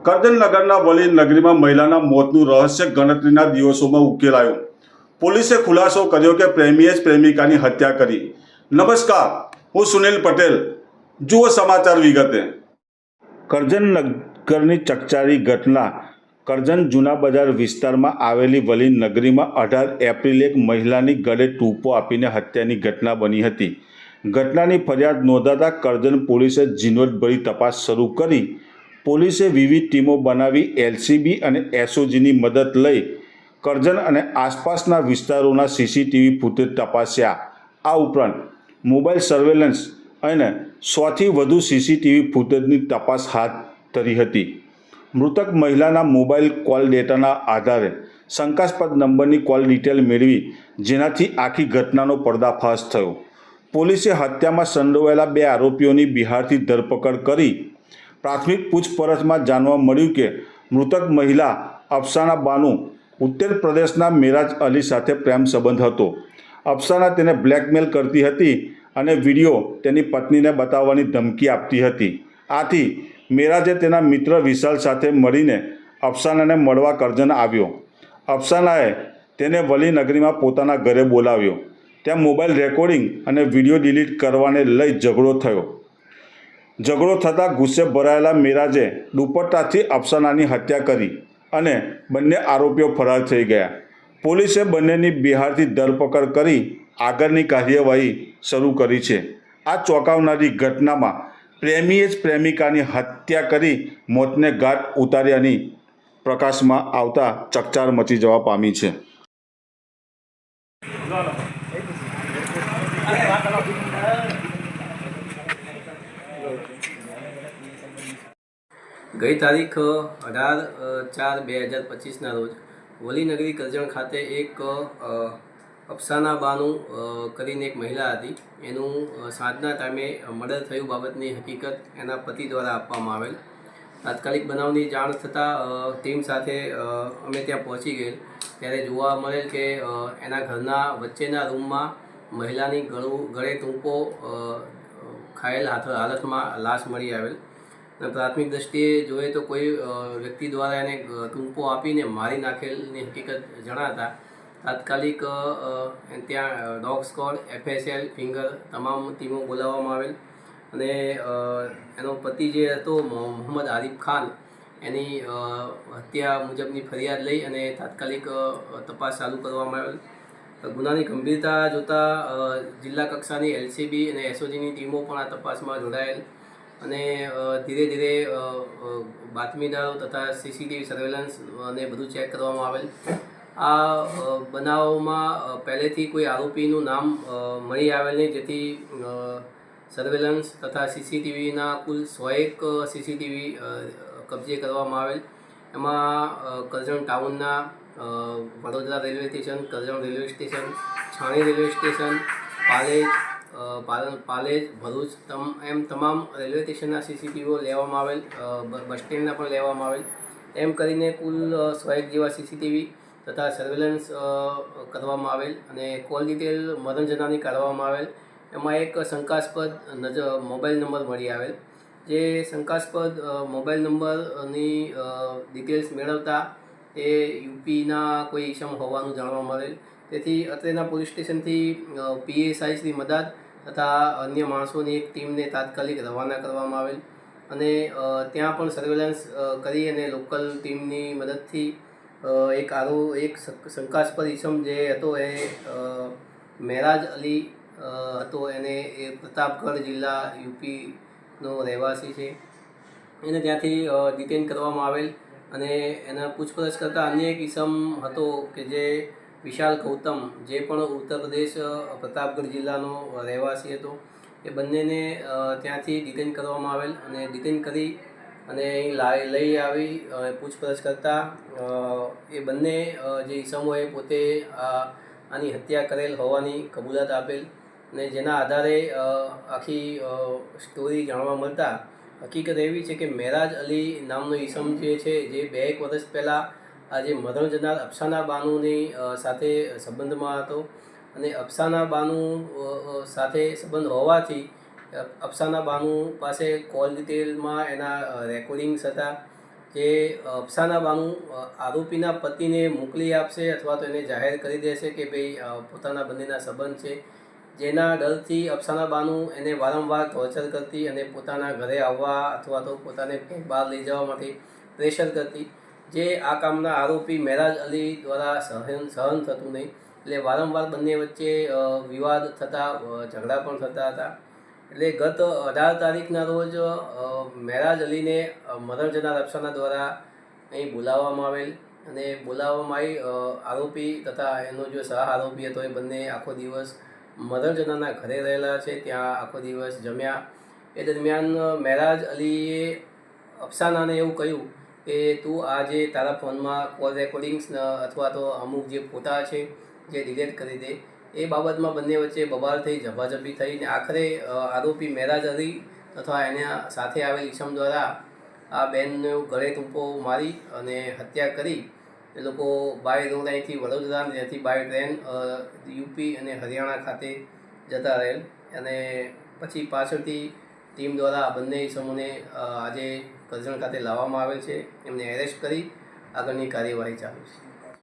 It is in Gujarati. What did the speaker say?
કરજણનગરના વલી નગરીમાં મહિલાના મોતનું રહસ્ય ગણતરીના દિવસોમાં ઉકેલાયું. પોલીસે ખુલાસો કર્યો કે પ્રેમીએ જ પ્રેમિકાની હત્યા કરી. નમસ્કાર, હું સુનિલ પટેલ. જુઓ સમાચાર વિગતે. કરજણનગરની ચકચારી ઘટના. કરજણ જૂના બજાર વિસ્તારમાં આવેલી વલી નગરીમાં 18 એપ્રિલે એક મહિલાની ગળે ટૂંપો આપીને હત્યાની ઘટના બની હતી. ઘટનાની ફરિયાદ નોંધાતા કરજણ પોલીસે ઝીણવટભરી તપાસ શરૂ કરી. પોલીસે વિવિધ ટીમો બનાવી એલસીબી અને એસઓજીની મદદ લઈ કરજણ અને આસપાસના વિસ્તારોના સીસીટીવી ફૂટેજ તપાસ્યા. આ ઉપરાંત મોબાઈલ સર્વેલન્સ અને 100થી વધુ સીસીટીવી ફૂટેજની તપાસ હાથ ધરી હતી. મૃતક મહિલાના મોબાઈલ કોલ ડેટાના આધારે શંકાસ્પદ નંબરની કોલ ડિટેલ મેળવી, જેનાથી આખી ઘટનાનો પર્દાફાશ થયો. પોલીસે હત્યામાં સંડોવાયેલા 2 આરોપીઓની બિહારથી ધરપકડ કરી. પ્રાથમિક પૂછપરછમાં જાણવા મળ્યું કે મૃતક મહિલા અફસાના બાનુ ઉત્તર પ્રદેશના મેરાજ અલી સાથે પ્રેમ સંબંધ હતો. અફસાના તેને બ્લેકમેલ કરતી હતી અને વિડીયો તેની પત્નીને બતાવવાની ધમકી આપતી હતી. આથી મેરાજે તેના મિત્ર વિશાલ સાથે મળીને અફસાનાને મળવા કરજણ આવ્યો. અફસાનાએ તેને વલી નગરીમાં પોતાના ઘરે બોલાવ્યો. ત્યાં મોબાઈલ રેકોર્ડિંગ અને વિડીયો ડિલીટ કરવાને લઈ ઝઘડો થયો. ઝઘડો થતાં ગુસ્સે ભરાયેલા મેરાજે દુપટ્ટાથી અફસાનાની હત્યા કરી અને બંને આરોપીઓ ફરાર થઈ ગયા. પોલીસે બંનેની બિહારથી ધરપકડ કરી આગળની કાર્યવાહી શરૂ કરી છે. આ ચોંકાવનારી ઘટનામાં પ્રેમીએ જ પ્રેમિકાની હત્યા કરી મોતને ઘાટ ઉતાર્યાની પ્રકાશમાં આવતા ચકચાર મચી જવા પામી છે. ગઈ તારીખ 18/4/2025ના રોજ વલી નગરી કરજણ ખાતે એક અફસાના બાનુ કરીને એક મહિલા હતી. એનું સાંજના ટાઈમે મર્ડર થયું બાબતની હકીકત એના પતિ દ્વારા આપવામાં આવેલ. તાત્કાલિક બનાવની જાણ થતાં ટીમ સાથે અમે ત્યાં પહોંચી ગયેલ. ત્યારે જોવા મળેલ કે એના ઘરના વચ્ચેના રૂમમાં મહિલાની ગળે ટૂંપો ખાયેલ હાલતમાં લાશ મળી આવેલ. પ્રાથમિક દ્રષ્ટિએ જોઈએ તો કોઈ વ્યક્તિ દ્વારા એને ટૂંપો આપીને મારી નાખેલની હકીકત જણાતા તાત્કાલિક ત્યાં ડોગ સ્ક્વોડ, FSL, ફિંગર તમામ ટીમો બોલાવવામાં આવેલ અને એનો પતિ જે હતો મોહમ્મદ આરિફ ખાન એની હત્યા મુજબની ફરિયાદ લઈ અને તાત્કાલિક તપાસ ચાલુ કરવામાં આવેલ. ગુનાની ગંભીરતા જોતાં જિલ્લા કક્ષાની એલસીબી અને એસઓજીની ટીમો પણ આ તપાસમાં જોડાયેલ અને ધીરે ધીરે બાતમીદારો તથા સીસીટીવી સર્વેલન્સ અને બધું ચેક કરવામાં આવેલ. આ બનાવમાં પહેલેથી કોઈ આરોપીનું નામ મળી આવેલ નહીં, જેથી સર્વેલન્સ તથા સીસીટીવીના કુલ 101 સીસીટીવી કબજે કરવામાં આવેલ. એમાં કરજણ ટાઉનના Vadodara railway station, Karjan railway station, Chhani railway station, Palej, Bharuch એમ તમામ રેલવે સ્ટેશનના સીસીટીવીઓ લેવામાં આવેલ, બસ સ્ટેન્ડના પણ લેવામાં આવેલ. એમ કરીને કુલ 101 જેવા સીસીટીવી તથા સર્વેલન્સ કરવામાં આવેલ અને કોલ ડિટેલ મરણ જનાની કાઢવામાં આવેલ. એમાં એક શંકાસ્પદ મોબાઈલ નંબર મળી આવેલ. જે શંકાસ્પદ મોબાઈલ નંબરની ડિટેલ્સ મેળવતા એ યુપીના કોઈ ઈસમ હોવાનું જાણવા મળેલ. તેથી અત્રેના પોલીસ સ્ટેશનથી PSI શ્રી મદાદ તથા અન્ય માણસોની એક ટીમને તાત્કાલિક રવાના કરવામાં આવેલ અને ત્યાં પણ સર્વેલન્સ કરી અને લોકલ ટીમની મદદથી એક શંકાસ્પદ ઈસમ જે હતો એ મેરાજ અલી હતો. એને એ પ્રતાપગઢ જિલ્લા યુપીનો રહેવાસી છે. એને ત્યાંથી ડિટેન કરવામાં આવેલ અને એના પૂછપરછ કરતાં અન્ય એક ઈસમ હતો કે જે વિશાલ ગૌતમ, જે પણ ઉત્તર પ્રદેશ પ્રતાપગઢ જિલ્લાનો રહેવાસી હતો. એ બંનેને ત્યાંથી ડિટેન કરવામાં આવેલ અને ડિટેન કરી અને અહીં લઈ આવી પૂછપરછ કરતાં એ બંને જે ઈસમોએ પોતે આની હત્યા કરેલ હોવાની કબૂલાત આપેલ અને જેના આધારે આખી સ્ટોરી જાણવા મળતા હકીકત એવી છે કે મેરાજ અલી નામનો ઈસમ જે છે, જે 2-1 વર્ષ પહેલાં આ જે મરણ જનાર અફસાના બાનુની સાથે સંબંધમાં હતો અને અફસાના બાનુ સાથે સંબંધ હોવાથી અફસાના બાનુ પાસે કોલ ડિટેલમાં એના રેકોર્ડિંગ્સ હતા, જે અફસાના બાનુ આરોપીના પતિને મોકલી આપશે અથવા તો એને જાહેર કરી દેશે કે ભાઈ પોતાના બંનેના સંબંધ છે, જેના ડરથી અફસાના બાનુ એને વારંવાર ટોર્ચર કરતી અને પોતાના ઘરે આવવા અથવા તો પોતાને ક્યાંક બહાર લઈ જવા માટે પ્રેશર કરતી, જે આ કામના આરોપી મેરાજ અલી દ્વારા સહન થતું નહીં. એટલે વારંવાર બંને વચ્ચે વિવાદ થતા, ઝઘડા પણ થતા હતા. એટલે ગત 18 તારીખના રોજ મેરાજ અલીને મરણ જનાર અફસાના દ્વારા અહીં બોલાવવામાં આવેલ અને બોલાવવામાં આવી આરોપી તથા એનો જો સહ આરોપી હતો એ બંને આખો દિવસ મરણ જનારના ઘરે રહેલા છે, ત્યાં આખો દિવસ જમ્યા. એ દરમિયાન મેરાજ અલીએ અફસાનાને એવું કહ્યું કે તું આ જે તારા ફોનમાં કોલ રેકોર્ડિંગ્સ અથવા તો અમુક જે ફોટા છે જે ડિલીટ કરી દે. એ બાબતમાં બંને વચ્ચે બબાલ થઈ, ઝપાઝપી થઈ ને આખરે આરોપી મેરાજ અલી તથા એના સાથે આવેલ ઈસમ દ્વારા આ બેનનો ગળે ટૂંપો મારી અને હત્યા કરી. એ લોકો બાય રોડ અહીંથી વડોદરા અને ત્યાંથી બાય ટ્રેન યુપી અને હરિયાણા ખાતે જતા રહેલ અને પછી પાછળથી ટીમ દ્વારા આ બંને ઈસમોને આજે કરજણ ખાતે લાવવામાં આવેલ છે. એમને એરેસ્ટ કરી આગળની કાર્યવાહી ચાલુ છે.